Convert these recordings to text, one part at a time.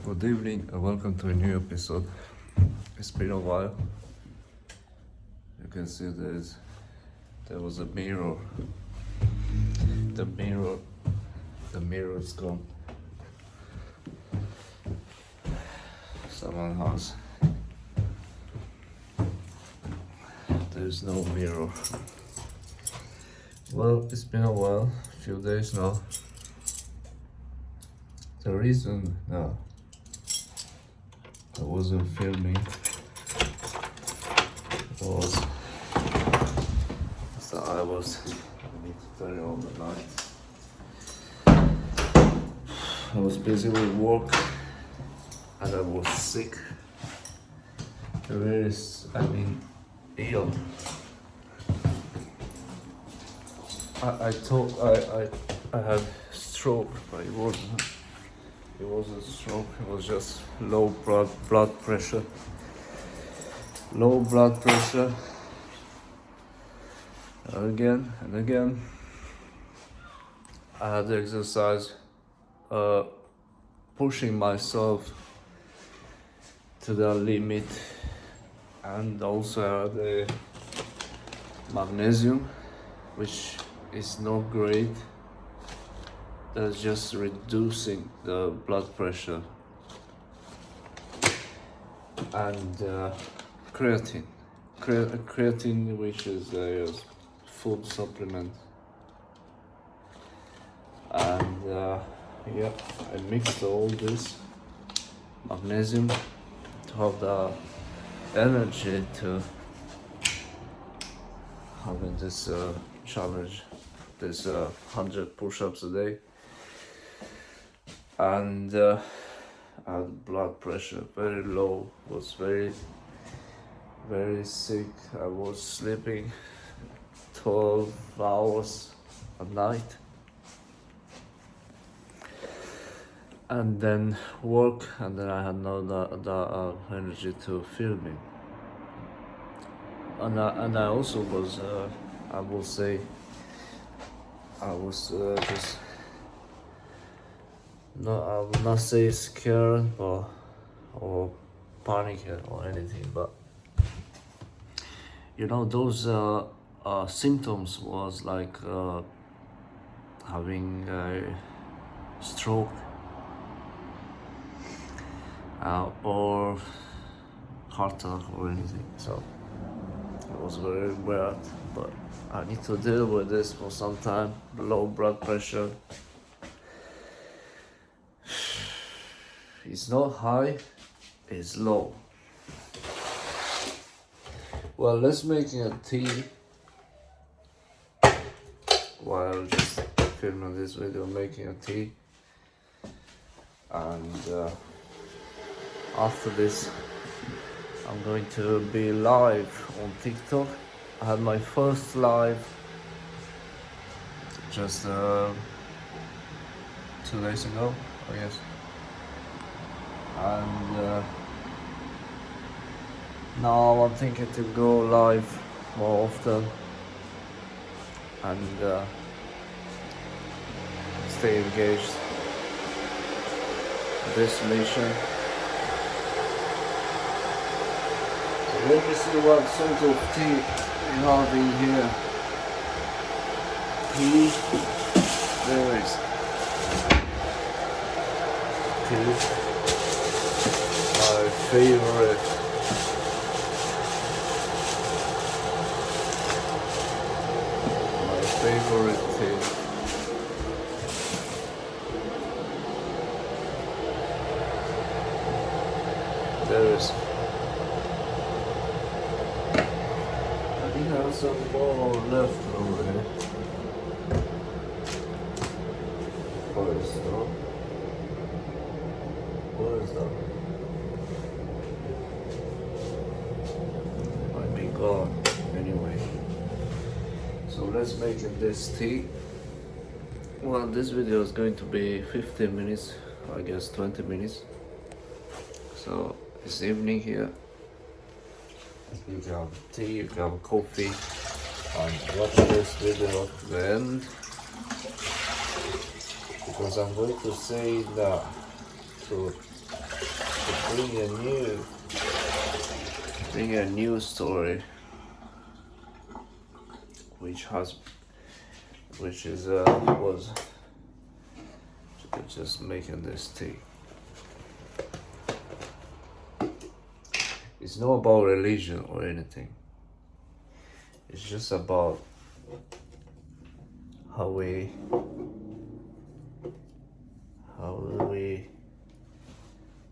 Good evening and welcome to a new episode. It's been a while. You can see there was a mirror. The mirror is gone. Someone has. There's no mirror. Well, it's been a while, a few days now. The reason I wasn't filming was that I need to turn it on the night. I was busy with work and I was sick. Ill. I thought I had stroke, but it wasn't. It wasn't stroke, it was just low blood pressure. Low blood pressure. Again and again. I had to exercise, pushing myself to the limit, and also I had a magnesium, which is not great. That's just reducing the blood pressure, and creatine, which is a food supplement, and I mixed all this magnesium to have the energy to having this challenge, this 100 push-ups a day. And I had blood pressure very low, was very sick. I was sleeping 12 hours a night, and then work, and then I had no the energy to filming. And I also was I will say I was just no, I will not say scared or panicking or anything, but those symptoms was like having a stroke or heart attack or anything. So it was very weird, but I need to deal with this for some time. Low blood pressure. It's not high, it's low. Well, let's make a tea while just filming this video, making a tea. And after this, I'm going to be live on TikTok. I had my first live just 2 days ago, I guess. And now I'm thinking to go live more often and stay engaged with this mission. So let me see what sort of tea we have in here. Tea, there is tea. My favorite. Thing. There is. I think I have some more left over here. What is that? What is that? Might be gone anyway. So let's make this tea. Well, this video is going to be 15 minutes, I guess 20 minutes. So it's evening here. You can have tea, you can have coffee, and watch this video to the end, because I'm going to say the truth. bring a new story, which was just making this tea. It's not about religion or anything. It's just about how we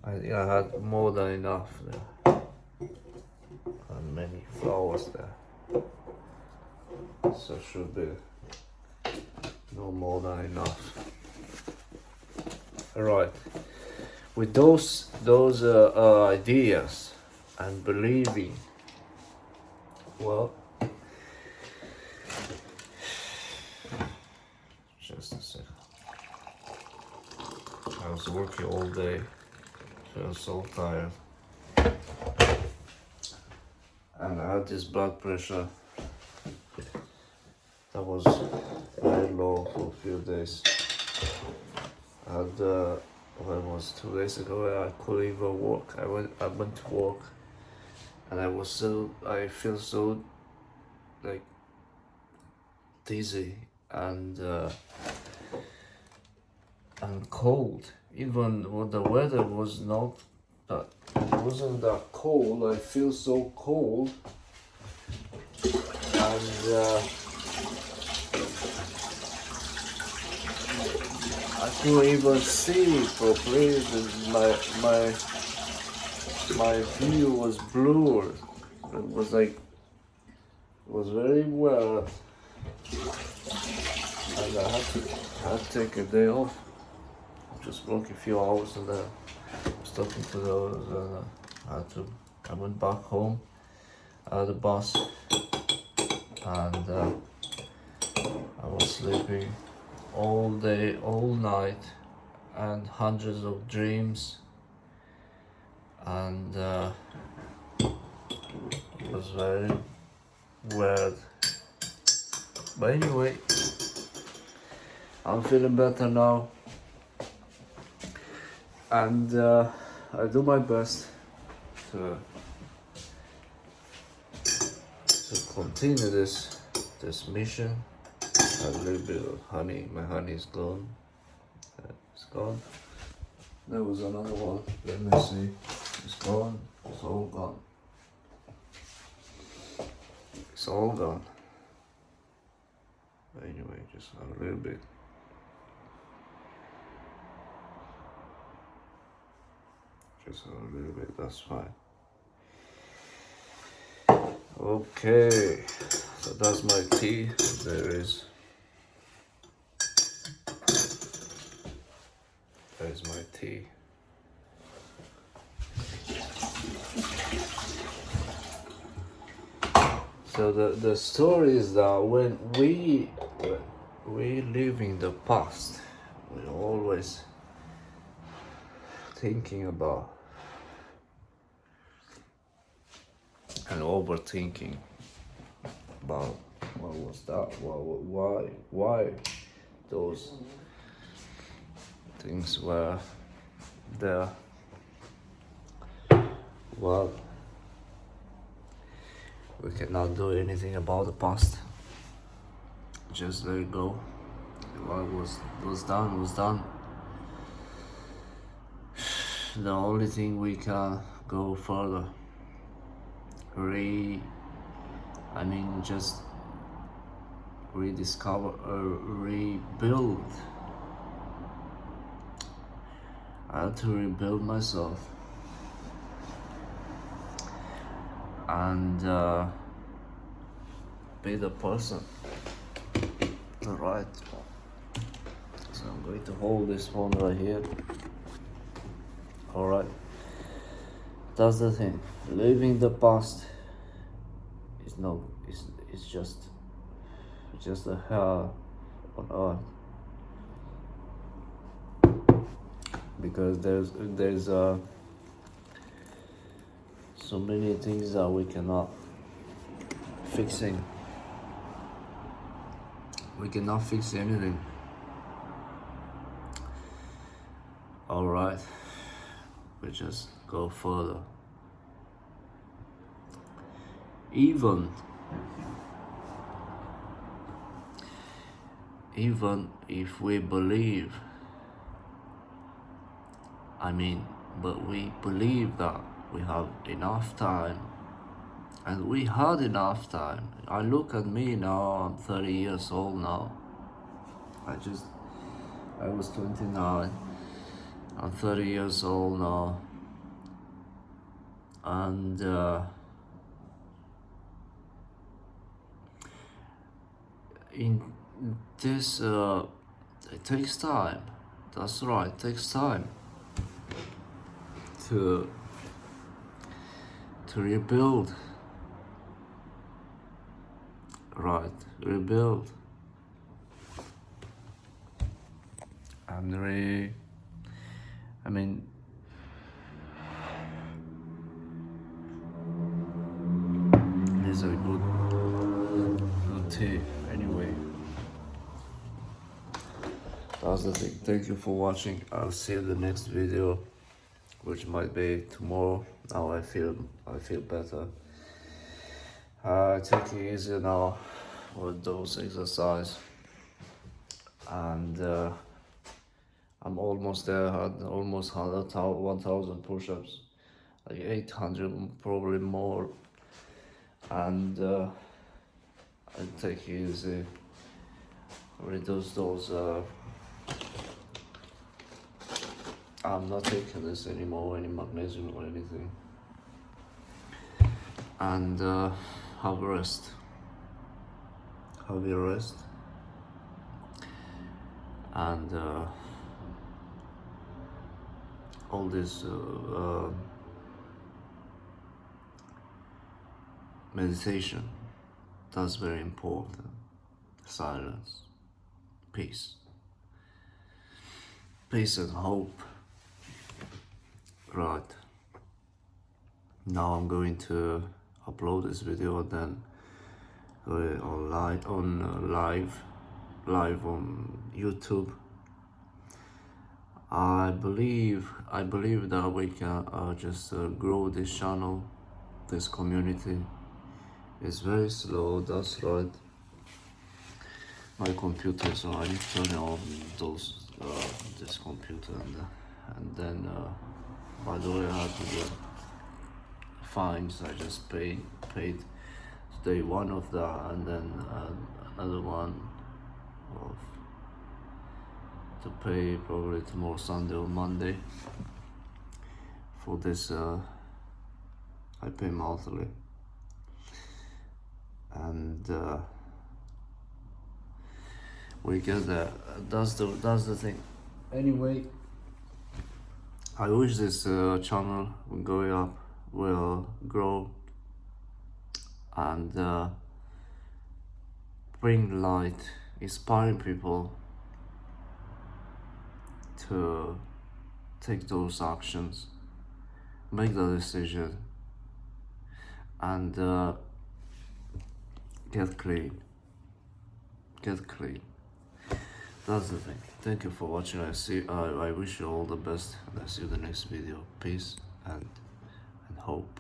I think I had more than enough there, and many flowers there, so should be no more than enough. All right, with those ideas and believing, well, just a second. I was working all day, feel so tired, and I had this blood pressure that was very low for a few days. I had when it was 2 days ago, I couldn't even walk. I went to work, and I feel so like dizzy and cold. Even when the weather was not that, it wasn't that cold, I feel so cold, and I couldn't even see properly. My view was blurred. It was very wet, and I had to take a day off. Just work a few hours, and then I was talking to those, and I went back home, the bus, and I was sleeping all day, all night, and hundreds of dreams, and it was very weird. But anyway, I'm feeling better now, and I do my best to continue this mission. A little bit of honey. My honey is gone. It's gone. There was another one. Let me see. It's gone. It's all gone. It's all gone. Anyway, just a little bit. Just a little bit, that's fine. Okay, so that's my tea. There's my tea. So the story is that when we live in the past, we're always thinking about and overthinking about what was that, why those things were there. Well, we cannot do anything about the past. Just let it go. What was done was done. The only thing we can go further, just rediscover or rebuild. I had to rebuild myself, and be the person, the right one. So I'm going to hold this one right here. Alright, that's the thing. Living the past is no, it's just a hell on earth, because there's so many things that we cannot fixing. We cannot fix anything. Alright, we just go further. Even if we believe, but we believe that we have enough time, and we had enough time. I look at me now, I'm 30 years old now. I was 29, I'm 30 years old now. And in this, it takes time. That's right, it takes time to rebuild. Right, rebuild. And these are good tea. Anyway, that's the thing. Thank you for watching. I'll see you in the next video, which might be tomorrow. Now I feel better. Take it easy now with those exercise, and I'm almost there. I had almost 1,000 push-ups, like 800, probably more. And I take it easy. Reduce those. I'm not taking this anymore, any magnesium or anything. And have a rest. Have your rest. And all this meditation, that's very important. Silence, peace and hope. Right, now I'm going to upload this video and then go on live on YouTube. I believe that we can just grow this channel, this community. It's very slow, that's right. My computer, so I need to turn on this computer, and then by the way, I had to get fines. I just paid today one of that, and then another one to pay probably tomorrow, Sunday or Monday. For this, I pay monthly, and we get that. That's the thing. Anyway, I wish this channel will grow and bring light, inspiring people to take those actions, make the decision, and get clean. That's the thing. Thank you for watching. I wish you all the best, and I see you in the next video. Peace and hope.